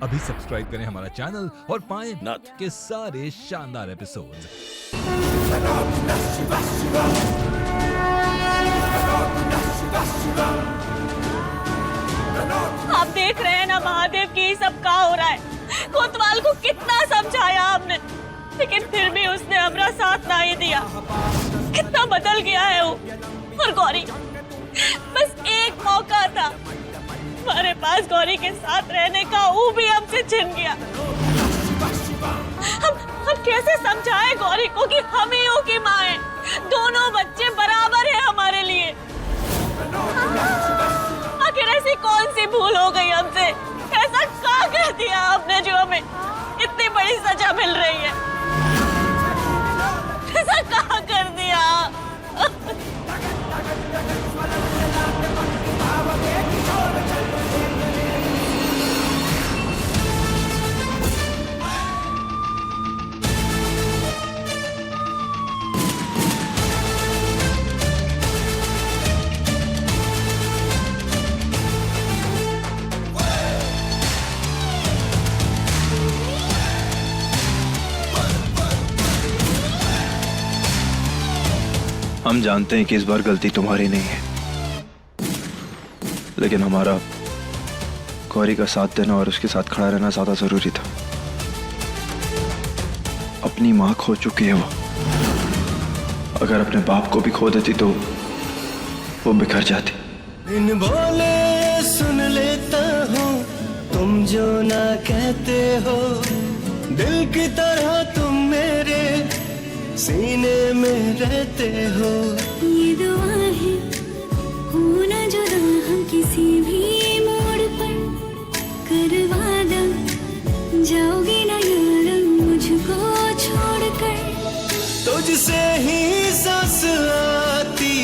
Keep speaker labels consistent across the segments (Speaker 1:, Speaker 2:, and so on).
Speaker 1: अभी सब्सक्राइब करें हमारा चैनल और पाएं
Speaker 2: नाथ।
Speaker 1: के सारे शानदार एपिसोड्स।
Speaker 3: आप देख रहे हैं ना महादेव की ये सब का हो रहा है। कोतवाल को कितना समझाया आपने, लेकिन फिर भी उसने हमारा साथ नहीं दिया। कितना बदल गया है वो। और गौरी, बस एक मौका था हमारे पास गौरी के साथ रहने का, वो भी हमसे छिन गया। हम कैसे समझाएं गौरी को कि हम ही की माँ है, दोनों बच्चे बराबर है हमारे लिए। आखिर ऐसी कौन सी भूल हो गई हमसे? ऐसा क्या कर दिया आपने जो हमें इतनी बड़ी सजा मिल रही है? ऐसा क्या कर दिया?
Speaker 4: हम जानते हैं कि इस बार गलती तुम्हारी नहीं है, लेकिन हमारा गौरी का साथ देना और उसके साथ खड़ा रहना ज्यादा जरूरी था। अपनी मां खो चुकी है वो, अगर अपने बाप को भी खो देती तो वो बिखर जाती।
Speaker 5: बिन बोले सुन लेता हूँ तुम जो ना कहते हो, दिल की तरह तुम मेरे सीने में रहते हो।
Speaker 6: ये दुआ है हो ना जुदा हम किसी भी मोड़ पर, करवा दो जाओगे ना यार मुझको छोड़कर।
Speaker 5: तुझसे ही सांस आती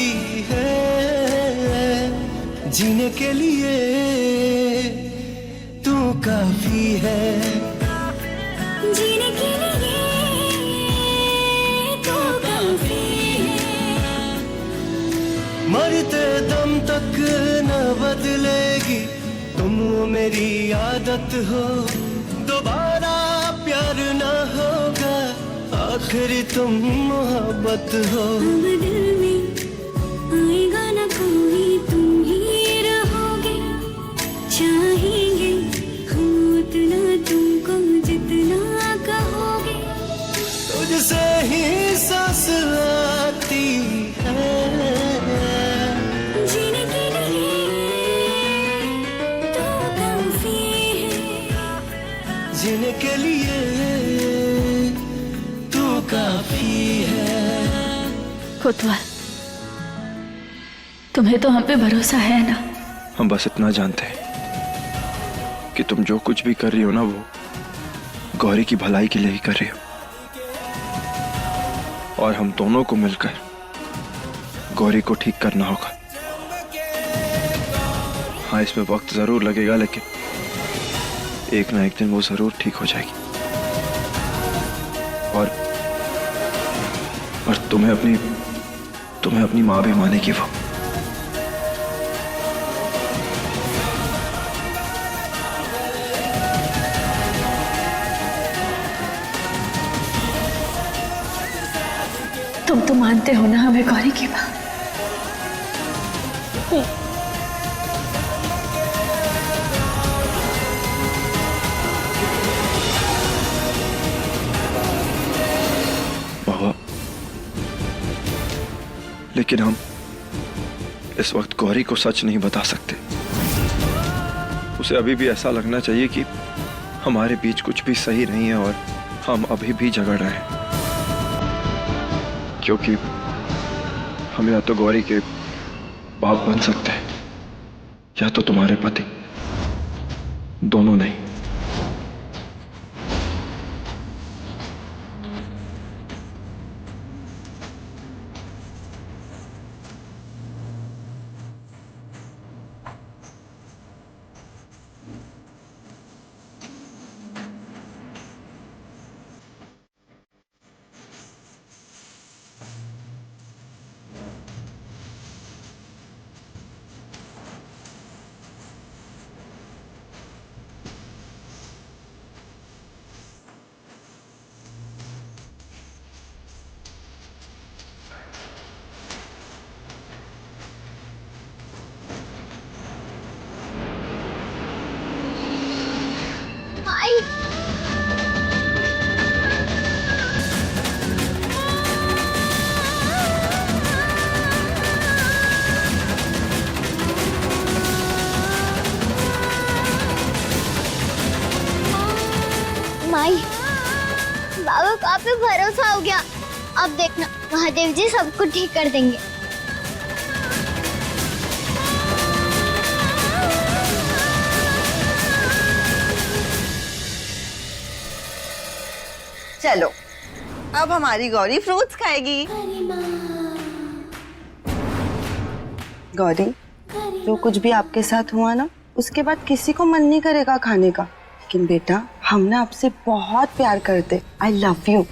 Speaker 5: है, जीने के लिए तू काफी है।
Speaker 6: जीने के लिए तो काफी है।
Speaker 5: मरते दम तक न बदलेगी तुम, वो मेरी आदत हो। दोबारा प्यार न होगा, आखिरी तुम मोहब्बत हो।
Speaker 6: अब दिल में आएगा ना कोई, तुम ही रहोगे। चाहेंगे हम उतना तुमको जितना कहोगे।
Speaker 5: तुझसे ही सांस आती है,
Speaker 6: जीने के लिए तो काफी है।
Speaker 5: जीने के लिए तू काफी है।
Speaker 7: कोतवाल, तुम्हें तो हम पे भरोसा है ना?
Speaker 4: हम बस इतना जानते हैं कि तुम जो कुछ भी कर रही हो ना, वो गौरी की भलाई के लिए ही कर रही हो, और हम दोनों को मिलकर गौरी को ठीक करना होगा। हाँ, इसमें वक्त जरूर लगेगा, लेकिन एक ना एक दिन वो जरूर ठीक हो जाएगी। और तुम्हें अपनी माँ भी मानेगी वो।
Speaker 7: तुम तो मानते हो ना हमें गौरी की माँ?
Speaker 4: बाबा, लेकिन हम इस वक्त गौरी को सच नहीं बता सकते। उसे अभी भी ऐसा लगना चाहिए कि हमारे बीच कुछ भी सही नहीं है और हम अभी भी झगड़ रहे हैं, क्योंकि हम या तो गौरी के बाप बन सकते हैं या तो तुम्हारे पति, दोनों नहीं।
Speaker 2: माई, बाबा को आप पे भरोसा हो गया। अब देखना महादेव जी सब कुछ ठीक कर देंगे।
Speaker 8: चलो अब हमारी गौरी फ्रूट्स खाएगी। गौरी, जो कुछ भी आपके साथ हुआ ना, उसके बाद किसी को मन नहीं करेगा खाने का। लेकिन बेटा, हम ना आपसे बहुत प्यार करते। I love you.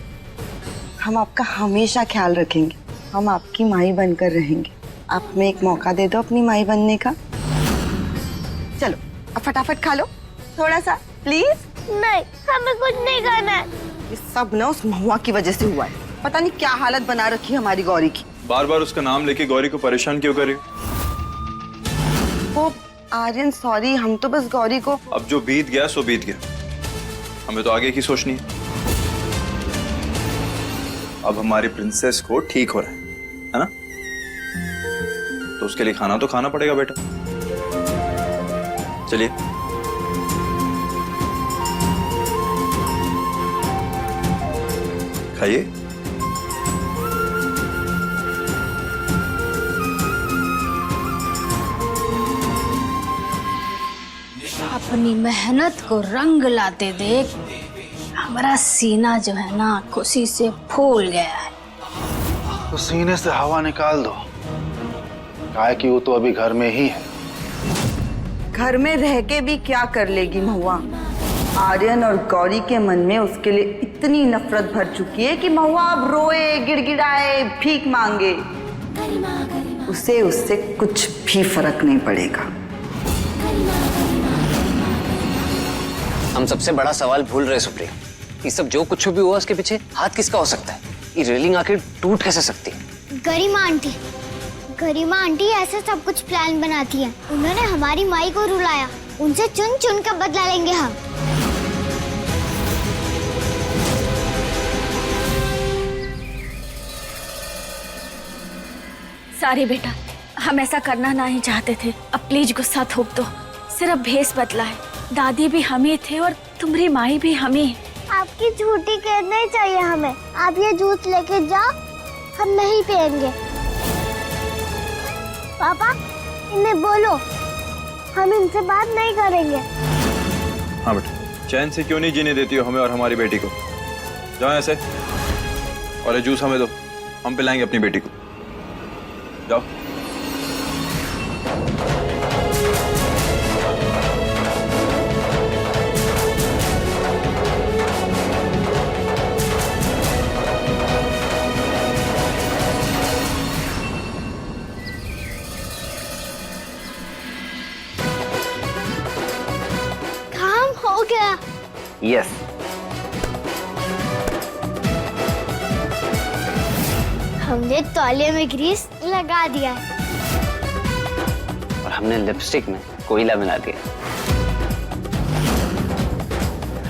Speaker 8: हम आपका हमेशा ख्याल रखेंगे। हम आपकी माई बनकर रहेंगे। आप हमें एक मौका दे दो अपनी माई बनने का। चलो अब फटाफट खा लो थोड़ा सा प्लीज।
Speaker 2: नहीं, हमें कुछ नहीं करना है।
Speaker 8: ये सब ना उस महुआ की वजह से हुआ है। पता नहीं क्या हालत बना रखी है हमारी गौरी की।
Speaker 4: बार बार उसका नाम लेके गौरी को परेशान क्यों करे?
Speaker 8: वो आर्यन सॉरी, हम तो बस गौरी को।
Speaker 4: अब जो बीत गया सो बीत गया, हमें तो आगे की सोचनी है। अब हमारी प्रिंसेस को ठीक हो रहा है ना? तो उसके लिए खाना तो खाना पड़ेगा बेटा। चलिए खाइए।
Speaker 9: अपनी मेहनत को रंग लाते देख हमारा सीना जो है ना खुशी से फूल गया है।
Speaker 10: तो सीने से हवा निकाल दो, काहे कि वो तो अभी घर में ही है।
Speaker 8: घर में रह के भी क्या कर लेगी महुआ? आर्यन और गौरी के मन में उसके लिए इतनी नफरत भर चुकी है कि महुआ अब रोए, गिड़गिड़ाए, भीख मांगे, उसे उससे कुछ भी फर्क नहीं पड़ेगा।
Speaker 11: हम सबसे बड़ा सवाल भूल रहे सुप्रिया। ये सब जो कुछ भी हुआ उसके पीछे हाथ किसका हो सकता है? ये रेलिंग आखिर टूट कैसे सकती है?
Speaker 2: गरिमा आंटी, गरिमा आंटी ऐसे सब कुछ प्लान बनाती है। उन्होंने हमारी माई को रुलाया, उनसे चुन चुन कर बदला लेंगे हम।
Speaker 7: सॉरी बेटा, हम ऐसा करना नहीं चाहते थे। अब प्लीज गुस्सा थोप दो। सिर्फ भेस बदला है। दादी भी हम ही थे और तुम्हारी माई भी हम ही।
Speaker 2: आपकी झूठी कैद नहीं चाहिए हमें। आप ये जूस लेके जाओ, हम नहीं पियेंगे। पापा, इन्हें बोलो हम इनसे बात नहीं करेंगे।
Speaker 4: हाँ बेटा, चैन से क्यों नहीं जीने देती हो हमें और हमारी बेटी को? जाओ ऐसे, और ये जूस हमें दो, हम पिलाएंगे अपनी बेटी को। जाओ।
Speaker 2: काम हो गया।
Speaker 11: यस।
Speaker 2: हमने तौलिए में ग्रीस लगा दिया है
Speaker 11: और हमने लिपस्टिक में कोयला मिला दिया।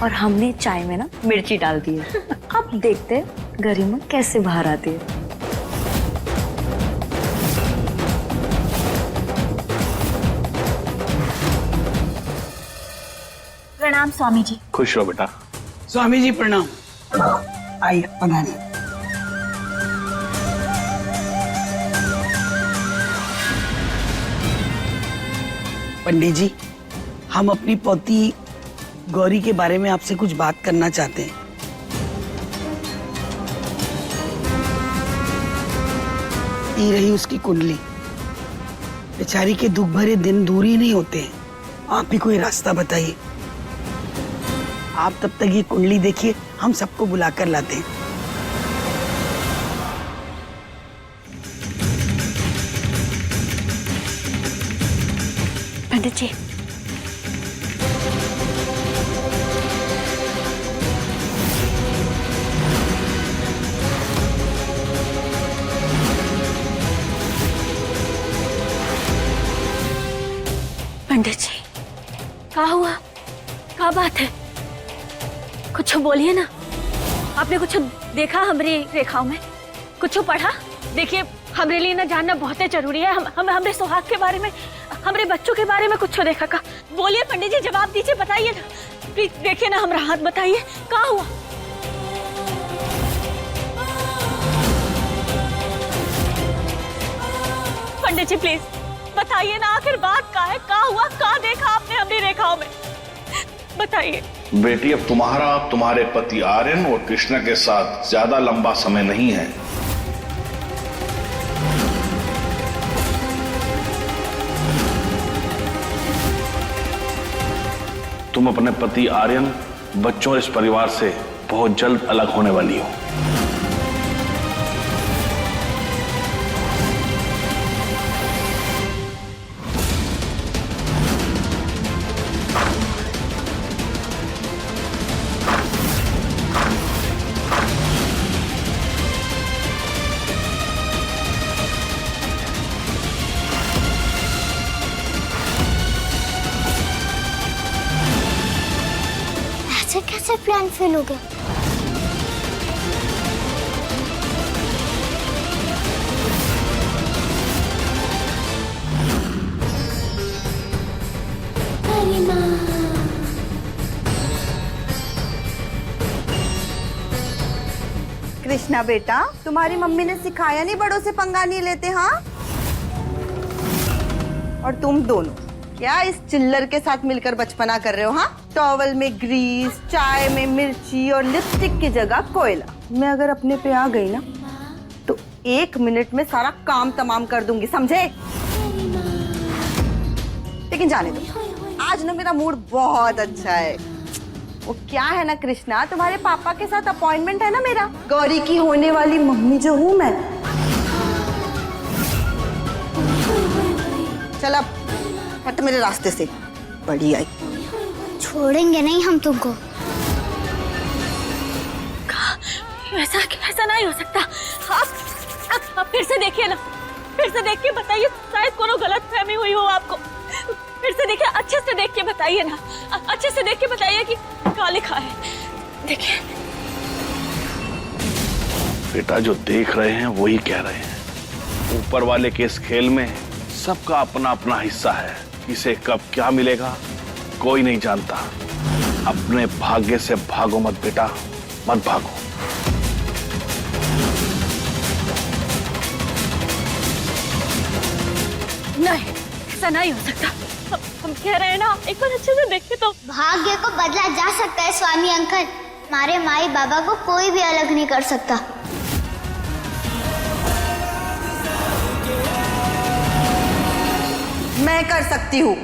Speaker 9: और हमने चाय में ना मिर्ची डाल दी है। अब देखते हैं गरिमा कैसे बाहर आती है।
Speaker 7: प्रणाम स्वामी जी।
Speaker 10: खुश रहो बेटा।
Speaker 12: स्वामी जी प्रणाम। आइए पधारिए। पंडित जी, हम अपनी पोती गौरी के बारे में आपसे कुछ बात करना चाहते हैं। ये रही उसकी कुंडली। बेचारी के दुख भरे दिन दूर ही नहीं होते हैं। आप ही कोई रास्ता बताइए। आप तब तक ये कुंडली देखिए, हम सबको बुलाकर लाते हैं।
Speaker 7: पंडित जी, पंडित जी, क्या हुआ? क्या बात है? कुछ बोलिए ना। आपने कुछ देखा हमारी रेखाओं में? कुछ पढ़ा? देखिए, हमारे लिए ना जानना बहुत जरूरी है। हम हमारे सुहाग के बारे में, हमारे बच्चों के बारे में कुछ देखा का? बोलिए पंडित जी, जवाब दीजिए, बताइए ना। प्लीज देखिए ना हमारा हाथ, बताइए कहाँ हुआ? पंडित जी प्लीज बताइए ना, आखिर बात का है, कहाँ हुआ, कहाँ देखा आपने हमारी रेखाओं में, बताइए।
Speaker 10: बेटी, अब तुम्हारे पति आर्यन और कृष्णा के साथ ज्यादा लंबा समय नहीं है। तुम अपने पति आर्यन, बच्चों और इस परिवार से बहुत जल्द अलग होने वाली हो।
Speaker 2: ऐसे कैसे प्लान फेल हो गया?
Speaker 8: कृष्णा बेटा, तुम्हारी मम्मी ने सिखाया नहीं बड़ों से पंगा नहीं लेते, हाँ? और तुम दोनों क्या इस चिल्लर के साथ मिलकर बचपना कर रहे हो, हाँ? टॉवल में ग्रीस, चाय में मिर्ची और लिपस्टिक की जगह कोयला। मैं अगर अपने पे आ गई ना तो 1 मिनट में सारा काम तमाम कर दूंगी, समझे? लेकिन जाने दो, आज ना मेरा मूड बहुत अच्छा है। वो क्या है ना कृष्णा, तुम्हारे पापा के साथ अपॉइंटमेंट है ना मेरा, गौरी की होने वाली मम्मी जो हूँ मैं। चल अब हट मेरे रास्ते से, बड़ी आई।
Speaker 2: छोड़ेंगे नहीं हम तुमको।
Speaker 7: ऐसा नहीं हो सकता। आप फिर से देखिए ना, फिर से देख के बताइए, शायद कोनो गलत फहमी हुई हो आपको। फिर से देखिए, अच्छे से देख के बताइए ना, अच्छे से देख के बताइए कि क्या लिखा है। देखिए
Speaker 10: बेटा, जो देख रहे हैं वही कह रहे हैं। ऊपर वाले के इस खेल में सबका अपना अपना हिस्सा है। किसे कब क्या मिलेगा कोई नहीं जानता। अपने भाग्य से भागो मत बेटा, मत भागो।
Speaker 7: नहीं, ऐसा नहीं हो सकता। हम कह रहे हैं ना, एक बार अच्छे से देखिए तो।
Speaker 2: भाग्य को बदला जा सकता है स्वामी अंकल। हमारे माई बाबा को कोई भी अलग नहीं कर सकता।
Speaker 8: मैं कर सकती हूँ।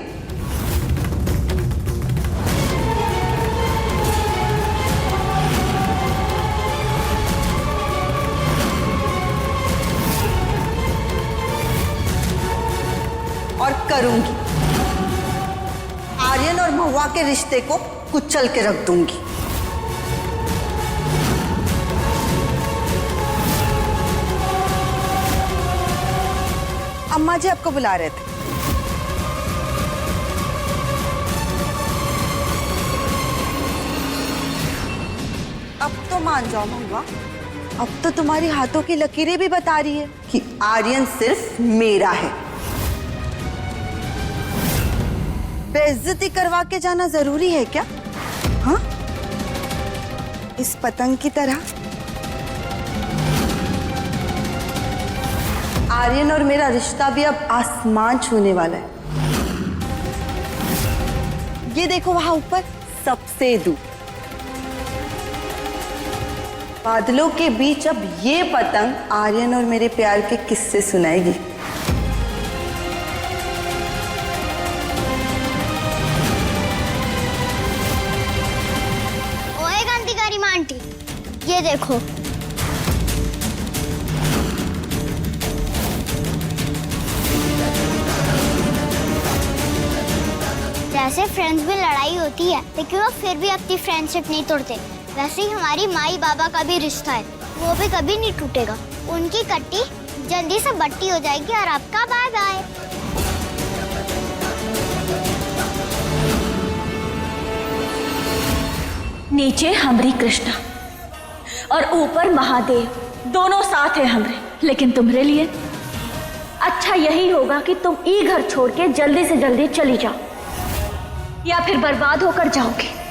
Speaker 8: और करूंगी। आर्यन और महुआ के रिश्ते को कुचल के रख दूंगी। अम्मा जी आपको बुला रहे थे। अब तो मान जाओ महुआ, अब तो तुम्हारी हाथों की लकीरें भी बता रही है कि आर्यन सिर्फ मेरा है। बेइज्जती करवा के जाना जरूरी है क्या, हाँ? इस पतंग की तरह। आर्यन और मेरा रिश्ता भी अब आसमान छूने वाला है। ये देखो वहां ऊपर सबसे दूर बादलों के बीच अब ये पतंग आर्यन और मेरे प्यार के किस्से सुनाएगी।
Speaker 2: ओए गंदी गरिमा आंटी, ये देखो। जैसे फ्रेंड्स में लड़ाई होती है लेकिन वो फिर भी अपनी फ्रेंडशिप नहीं तोड़ते, वैसे ही हमारी माई बाबा का भी रिश्ता है, वो भी कभी नहीं टूटेगा। उनकी कट्टी जल्दी से बट्टी हो जाएगी और आपका बाय बाय।
Speaker 7: नीचे हमरी कृष्णा और ऊपर महादेव, दोनों साथ है हमरे। लेकिन तुम्हारे लिए अच्छा यही होगा कि तुम ये घर छोड़ के जल्दी से जल्दी चली जाओ, या फिर बर्बाद होकर जाओगे।